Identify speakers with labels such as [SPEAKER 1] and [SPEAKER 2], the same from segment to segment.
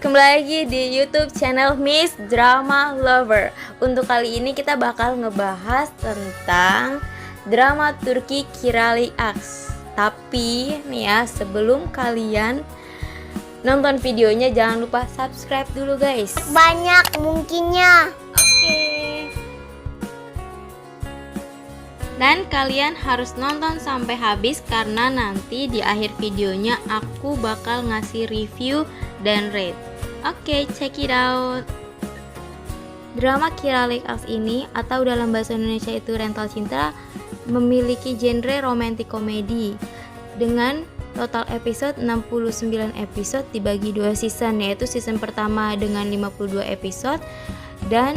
[SPEAKER 1] kembali lagi di YouTube channel Miss Drama Lover. Untuk kali ini kita bakal ngebahas tentang drama Turki Kirali Aks. Tapi nih ya, sebelum kalian nonton videonya jangan lupa subscribe dulu guys.
[SPEAKER 2] Banyak mungkinnya.
[SPEAKER 1] Oke. Dan kalian harus nonton sampai habis karena nanti di akhir videonya aku bakal ngasih review dan rate. Oke, check it out. Drama Kirali Aks ini atau dalam bahasa Indonesia itu Rental Cinta memiliki genre romantic komedi dengan total episode 69 episode dibagi 2 season, yaitu season pertama dengan 52 episode dan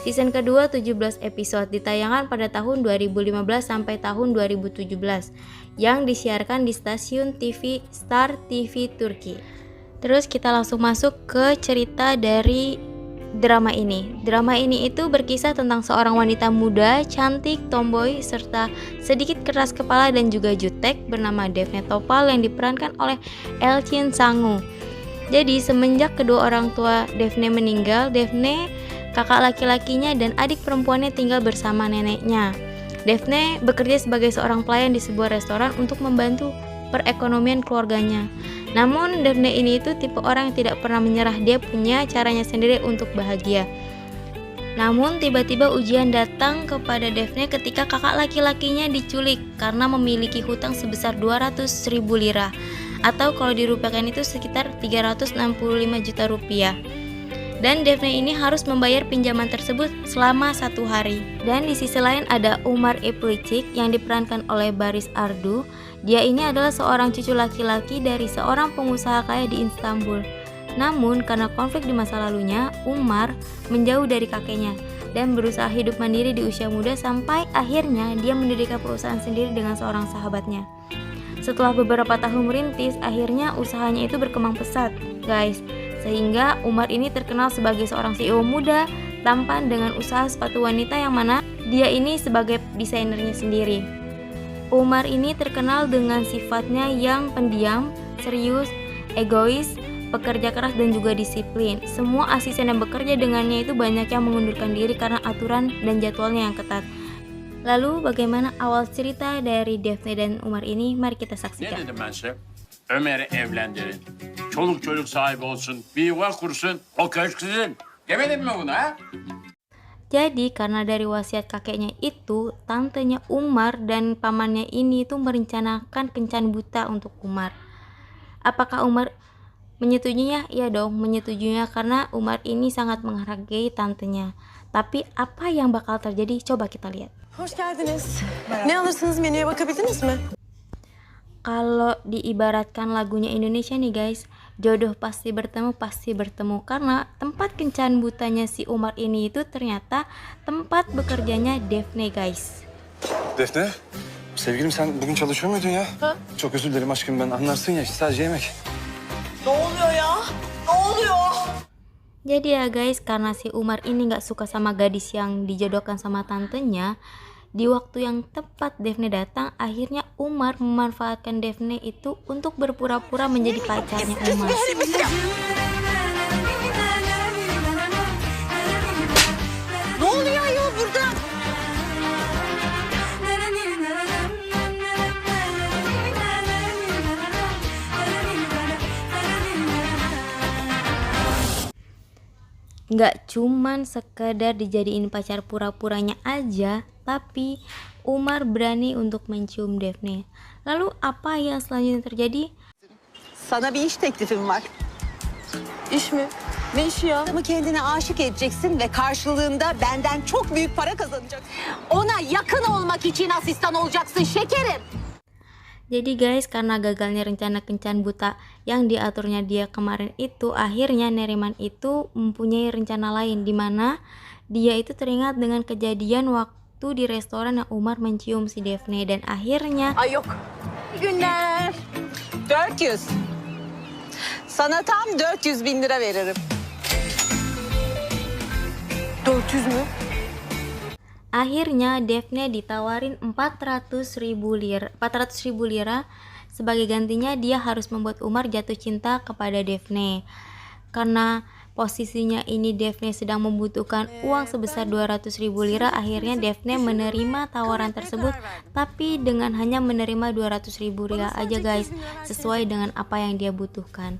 [SPEAKER 1] season kedua 17 episode, ditayangkan pada tahun 2015 sampai tahun 2017 yang disiarkan di stasiun TV Star TV Turki. Terus kita langsung masuk ke cerita dari drama ini. Drama ini itu berkisah tentang seorang wanita muda, cantik, tomboy, serta sedikit keras kepala dan juga jutek bernama Defne Topal yang diperankan oleh Elçin Sangu. Jadi semenjak kedua orang tua Defne meninggal, Defne, kakak laki-lakinya dan adik perempuannya tinggal bersama neneknya. Defne bekerja sebagai seorang pelayan di sebuah restoran untuk membantu perekonomian keluarganya. Namun Defne ini itu tipe orang yang tidak pernah menyerah, dia punya caranya sendiri untuk bahagia. Namun tiba-tiba ujian datang kepada Defne ketika kakak laki-lakinya diculik karena memiliki hutang sebesar 200.000 lira atau kalau dirupiahkan itu sekitar 365 juta rupiah. Dan Defne ini harus membayar pinjaman tersebut selama 1 hari. Dan di sisi lain ada Umar Iplicik yang diperankan oleh Baris Ardu. Dia ini adalah seorang cucu laki-laki dari seorang pengusaha kaya di Istanbul. Namun karena konflik di masa lalunya, Umar menjauh dari kakeknya dan berusaha hidup mandiri di usia muda sampai akhirnya dia mendirikan perusahaan sendiri dengan seorang sahabatnya. Setelah beberapa tahun merintis, akhirnya usahanya itu berkembang pesat, guys. Sehingga Umar ini terkenal sebagai seorang CEO muda, tampan dengan usaha sepatu wanita yang mana dia ini sebagai desainernya sendiri. Umar ini terkenal dengan sifatnya yang pendiam, serius, egois, pekerja keras dan juga disiplin. Semua asisten yang bekerja dengannya itu banyak yang mengundurkan diri karena aturan dan jadwalnya yang ketat. Lalu bagaimana awal cerita dari Defne dan Umar ini? Mari kita saksikan.
[SPEAKER 3] Ne dedim ben size? Ömer'i evlendirin. Çoluk çocuk sahibi olsun. Bir yuva kursun. O köşk sizin. Demedim mi bunu ha?
[SPEAKER 1] Jadi karena dari wasiat kakeknya itu, tantenya Umar dan pamannya ini tuh merencanakan kencan buta untuk Umar. Apakah Umar menyetujuinya? Iya dong, menyetujuinya karena Umar ini sangat menghargai tantenya. Tapi apa yang bakal terjadi? Coba kita lihat.
[SPEAKER 4] Hoş geldiniz. Ne alırsınız, menüye bakabildiniz mi?
[SPEAKER 1] Kalau diibaratkan lagunya Indonesia nih guys, jodoh pasti bertemu karena tempat kencan butanya si Umar ini itu ternyata tempat bekerjanya Defne guys.
[SPEAKER 5] Defne, sevgilim sen bugün çalışıyor muydun ya?
[SPEAKER 4] Ha?
[SPEAKER 5] Çok özür dilerim aşkım, ben anlarsın ya, sadece yemek.
[SPEAKER 4] Ne oluyor ya? Ne oluyor?
[SPEAKER 1] Jadi ya guys, karena si Umar ini gak suka sama gadis yang dijodohkan sama tantenya, di waktu yang tepat Defne datang, akhirnya Umar memanfaatkan Defne itu untuk berpura-pura menjadi pacarnya Umar.
[SPEAKER 4] Ne oluyor ya burada?
[SPEAKER 1] Nggak cuman sekedar dijadiin pacar pura-puranya aja, tapi Umar berani untuk mencium Defne. Lalu apa yang selanjutnya terjadi?
[SPEAKER 6] Sana bir iş teklifim var.
[SPEAKER 4] İş mi? Ne işi ya?
[SPEAKER 6] Ama kendine aşık edeceksin ve karşılığında benden çok büyük para kazanacaksın. Ona yakın olmak için asistan olacaksın şekerim.
[SPEAKER 1] Jadi guys, karena gagalnya rencana kencan buta yang diaturnya dia kemarin itu, akhirnya Neriman itu mempunyai rencana lain, di mana dia itu teringat dengan kejadian waktu di restoran yang Umar mencium si Defne dan akhirnya
[SPEAKER 4] Ay yok.
[SPEAKER 6] İyi günler. 400. Sana tam 400.000 lira veririm.
[SPEAKER 4] 400 mü?
[SPEAKER 1] Akhirnya Defne ditawarin 400.000 lira. Sebagai gantinya dia harus membuat Umar jatuh cinta kepada Defne. Karena posisinya ini Daphne sedang membutuhkan uang sebesar 200.000 lira, akhirnya Daphne menerima tawaran tersebut, tapi dengan hanya menerima 200.000 lira aja guys, sesuai dengan apa yang dia butuhkan.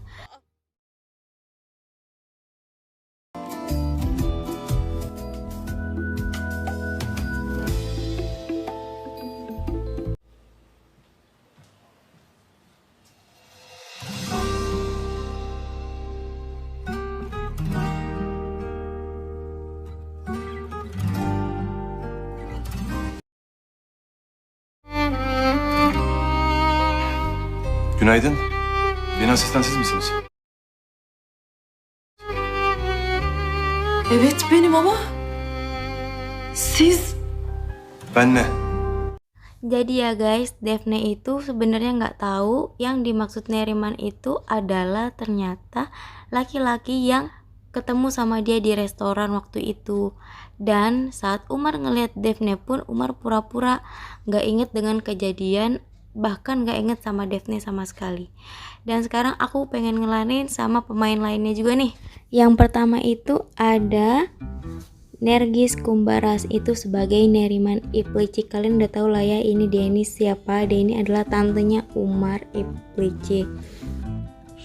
[SPEAKER 5] Günaydın. Yeni asistan siz misiniz?
[SPEAKER 4] Evet benim ama siz...
[SPEAKER 5] Ben ne?
[SPEAKER 1] Jadi ya guys, Daphne itu sebenarnya nggak tahu yang dimaksud Neriman itu adalah ternyata laki-laki yang ketemu sama dia di restoran waktu itu. Dan saat Umar ngelihat Daphne pun, Umar pura-pura nggak inget dengan kejadian, bahkan nggak inget sama Daphne sama sekali. Dan sekarang aku pengen ngelanin sama pemain lainnya juga nih. Yang pertama itu ada Nergis Kumbaras, itu sebagai Neriman Iplicik. Kalian udah tahu lah ya ini dia ini siapa. Dia ini adalah tantenya Umar Iplicik.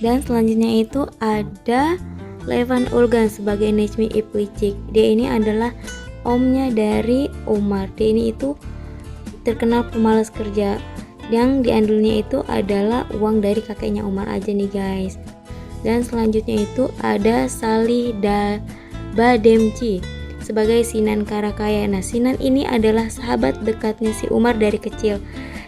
[SPEAKER 1] Dan selanjutnya itu ada Levan Ulgan sebagai Necmi Iplicik. Dia ini adalah omnya dari Umar. Dia ini itu terkenal pemalas kerja. Yang diandelnya itu adalah uang dari kakeknya Umar aja nih guys. Dan selanjutnya itu ada Salih Bademci sebagai Sinan Karakaya. Nah, Sinan ini adalah sahabat dekatnya si Umar dari kecil,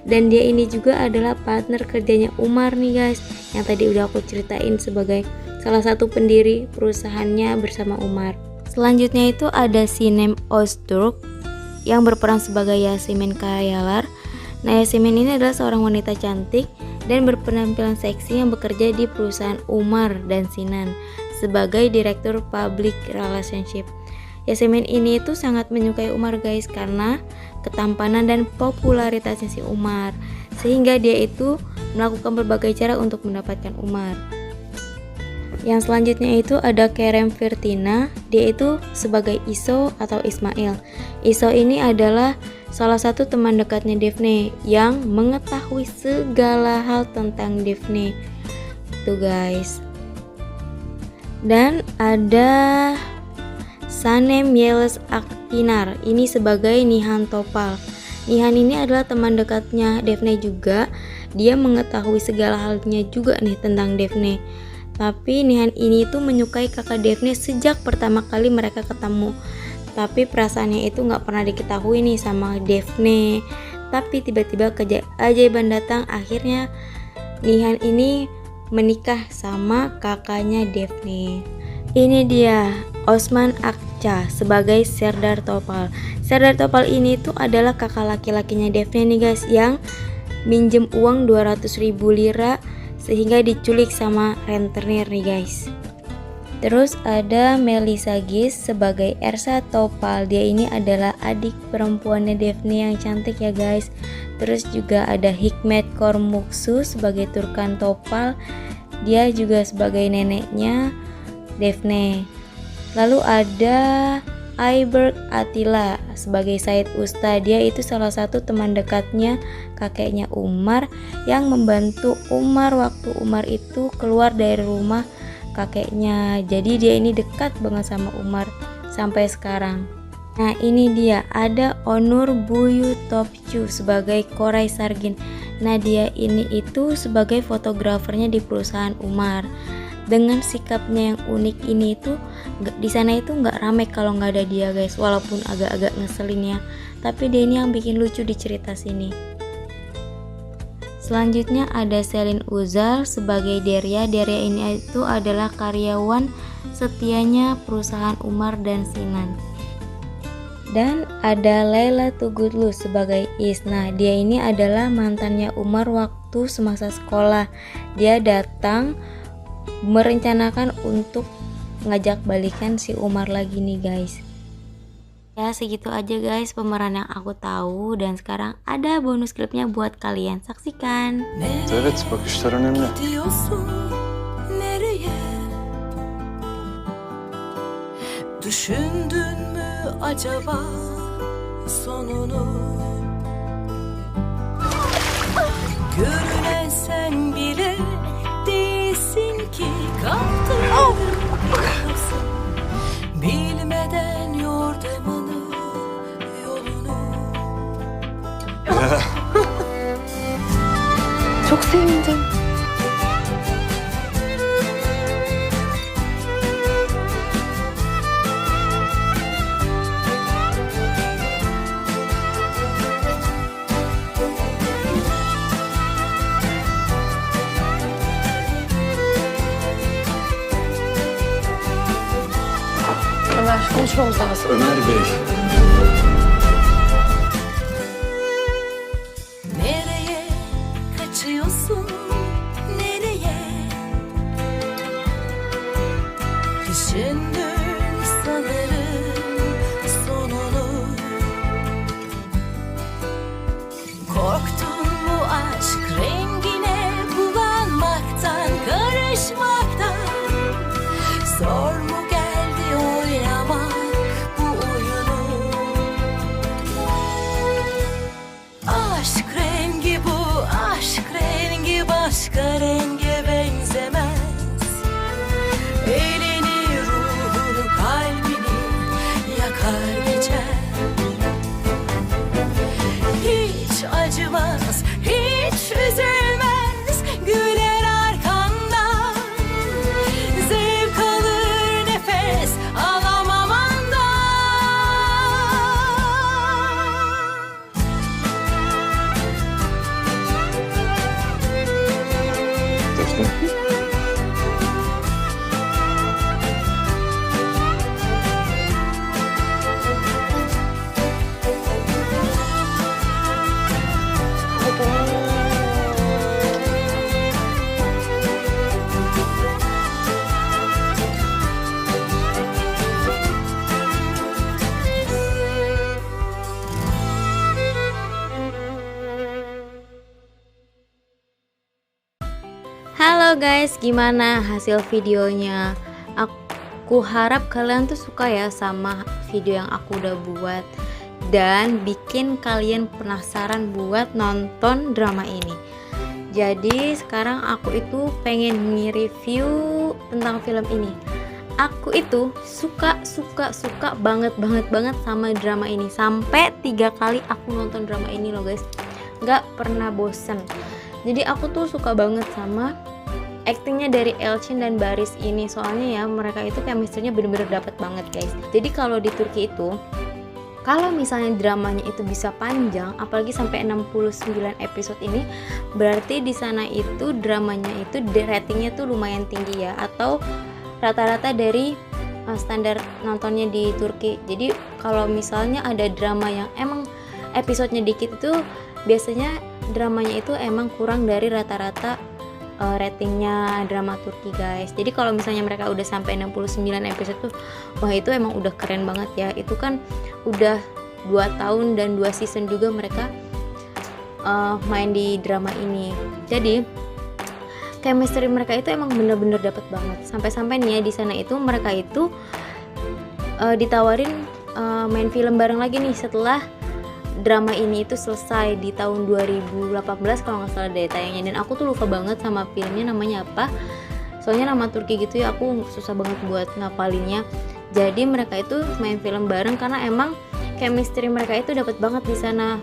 [SPEAKER 1] dan dia ini juga adalah partner kerjanya Umar nih guys, yang tadi udah aku ceritain sebagai salah satu pendiri perusahaannya bersama Umar. Selanjutnya itu ada Sinem Öztürk yang berperan sebagai Yasemin Kayalar. Nah, Yasemin ini adalah seorang wanita cantik dan berpenampilan seksi yang bekerja di perusahaan Umar dan Sinan sebagai direktur public relationship. Yasemin ini itu sangat menyukai Umar guys karena ketampanan dan popularitasnya si Umar, sehingga dia itu melakukan berbagai cara untuk mendapatkan Umar. Yang selanjutnya itu ada Kerem Firtina, dia itu sebagai Iso atau Ismail. Iso ini adalah salah satu teman dekatnya Daphne yang mengetahui segala hal tentang Daphne. Tuh guys. Dan ada Sanem Yeles Akpinar, ini sebagai Nihan Topal. Nihan ini adalah teman dekatnya Daphne juga. Dia mengetahui segala halnya juga nih tentang Daphne. Tapi Nihan ini tuh menyukai kakak Daphne sejak pertama kali mereka ketemu. Tapi perasaannya itu nggak pernah diketahui nih sama Daphne. Tapi tiba-tiba keajaiban datang, akhirnya Nihan ini menikah sama kakaknya Daphne. Ini dia Osman Akça sebagai Serdar Topal. Serdar Topal ini tuh adalah kakak laki-lakinya Daphne nih guys, yang minjem uang 200.000 lira sehingga diculik sama rentenir nih guys. Terus ada Melisa Gis sebagai Ersa Topal. Dia ini adalah adik perempuannya Daphne yang cantik ya guys. Terus juga ada Hikmet Kormuksu sebagai Turkan Topal. Dia juga sebagai neneknya Daphne. Lalu ada Ayberk Atilla sebagai Said Usta. Dia itu salah satu teman dekatnya kakeknya Umar yang membantu Umar waktu Umar itu keluar dari rumah kakeknya. Jadi dia ini dekat banget sama Umar sampai sekarang. Nah, ini dia ada Onur Buyu Topçu sebagai Koray Sargin. Nah, dia ini itu sebagai fotografernya di perusahaan Umar. Dengan sikapnya yang unik ini itu di sana itu nggak rame kalau nggak ada dia guys, walaupun agak-agak ngeselin ya, tapi dia ini yang bikin lucu di cerita sini. Selanjutnya ada Selin Uzal sebagai Deria. Deria ini itu adalah karyawan setianya perusahaan Umar dan Sinan. Dan ada Laila Tugutlu sebagai Isna. Dia ini adalah mantannya Umar waktu semasa sekolah. Dia datang merencanakan untuk ngajak balikan si Umar lagi nih guys. Ya segitu aja guys pemeran yang aku tahu, dan sekarang ada bonus klipnya buat kalian, saksikan.
[SPEAKER 5] Evet, bakışlar önemli.
[SPEAKER 7] Düşündün mü acaba sonunu? Görünen sen bile değilsin ki kaptırdın. Bilmeden yordamını yolunu.
[SPEAKER 4] Çok sevindim. Ömer, konuşmamız lazım.
[SPEAKER 5] Ömer Bey.
[SPEAKER 7] Nereye kaçıyorsun? Nereye? Düşündün sanırım sonunu. Korktun mu aşk rengine bulanmaktan, karışmaktan? Zor mu geldi oynamak bu oyunu? Aşk rengi bu, aşk rengi başka renge benzemez. Elini, ruhunu, kalbini yakar geçer. Hiç acımaz, hiç üzülmez, güler arkandan. Zevk alır nefes alamamandan.
[SPEAKER 5] Defne.
[SPEAKER 1] Halo guys, gimana hasil videonya? Aku harap kalian tuh suka ya sama video yang aku udah buat dan bikin kalian penasaran buat nonton drama ini. Jadi sekarang aku itu pengen nge-review tentang film ini. Aku itu suka banget sama drama ini. Sampai 3 kali aku nonton drama ini loh guys, nggak pernah bosen. Jadi aku tuh suka banget sama actingnya dari Elçin dan Barış ini. Soalnya ya mereka itu chemistry-nya bener-bener dapet banget guys. Jadi kalau di Turki itu, kalau misalnya dramanya itu bisa panjang, apalagi sampai 69 episode ini, berarti di sana itu dramanya itu ratingnya tuh lumayan tinggi ya, atau rata-rata dari standar nontonnya di Turki. Jadi kalau misalnya ada drama yang emang episodenya dikit, itu biasanya dramanya itu emang kurang dari rata-rata ratingnya drama Turki guys. Jadi kalau misalnya mereka udah sampai 69 episode tuh, wah itu emang udah keren banget ya. Itu kan udah 2 tahun dan 2 season juga mereka main di drama ini. Jadi chemistry mereka itu emang bener-bener dapet banget. Sampai-sampai nih ya di sana itu mereka itu ditawarin main film bareng lagi nih setelah drama ini itu selesai di tahun 2018 kalau nggak salah deh tayangnya. Dan aku tuh lupa banget sama filmnya namanya apa, soalnya nama Turki gitu ya, aku susah banget buat ngapalinnya. Jadi mereka itu main film bareng karena emang chemistry mereka itu dapat banget di sana.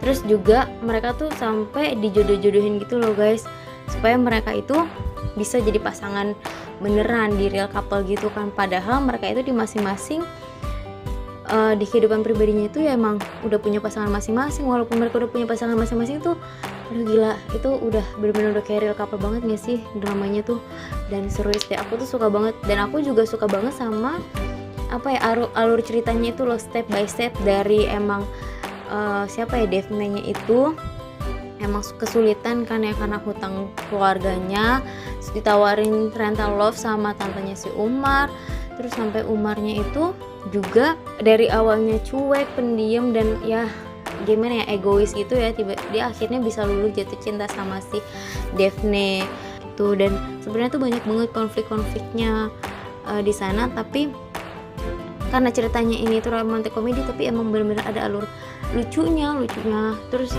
[SPEAKER 1] Terus juga mereka tuh sampai dijodoh-jodohin gitu loh guys, supaya mereka itu bisa jadi pasangan beneran, di real couple gitu kan. Padahal mereka itu di masing-masing di kehidupan pribadinya itu ya emang udah punya pasangan masing-masing. Walaupun mereka udah punya pasangan masing-masing tuh, aduh gila, itu udah bener-bener udah kayak real couple banget gak sih dramanya tuh. Dan seru deh, aku tuh suka banget. Dan aku juga suka banget sama apa ya, alur ceritanya itu loh, step by step. Dari emang siapa ya, Defne-nya itu emang kesulitan kan ya karena hutang keluarganya, terus ditawarin rental love sama tantenya si Umar. Terus sampai Umarnya itu juga dari awalnya cuek, pendiam, dan ya gimana ya, egois gitu ya, dia akhirnya bisa luluh jatuh cinta sama si Defne gitu. Dan sebenarnya tuh banyak banget konflik-konfliknya di sana, tapi karena ceritanya ini tuh romantis komedi, tapi emang bener-bener ada alur lucunya, terus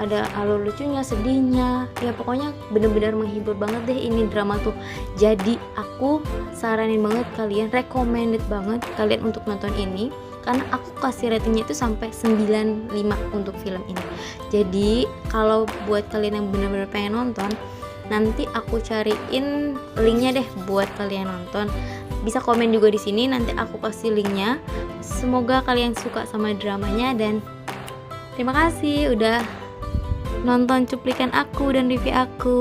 [SPEAKER 1] ada alur lucunya, sedihnya, ya pokoknya bener-bener menghibur banget deh ini drama tuh. Jadi aku saranin banget kalian, recommended banget kalian untuk nonton ini, karena aku kasih ratingnya itu sampai 95 untuk film ini. Jadi kalau buat kalian yang bener-bener pengen nonton, nanti aku cariin linknya deh buat kalian nonton. Bisa komen juga di sini, nanti aku kasih linknya. Semoga kalian suka sama dramanya, dan terima kasih udah nonton cuplikan aku dan review aku.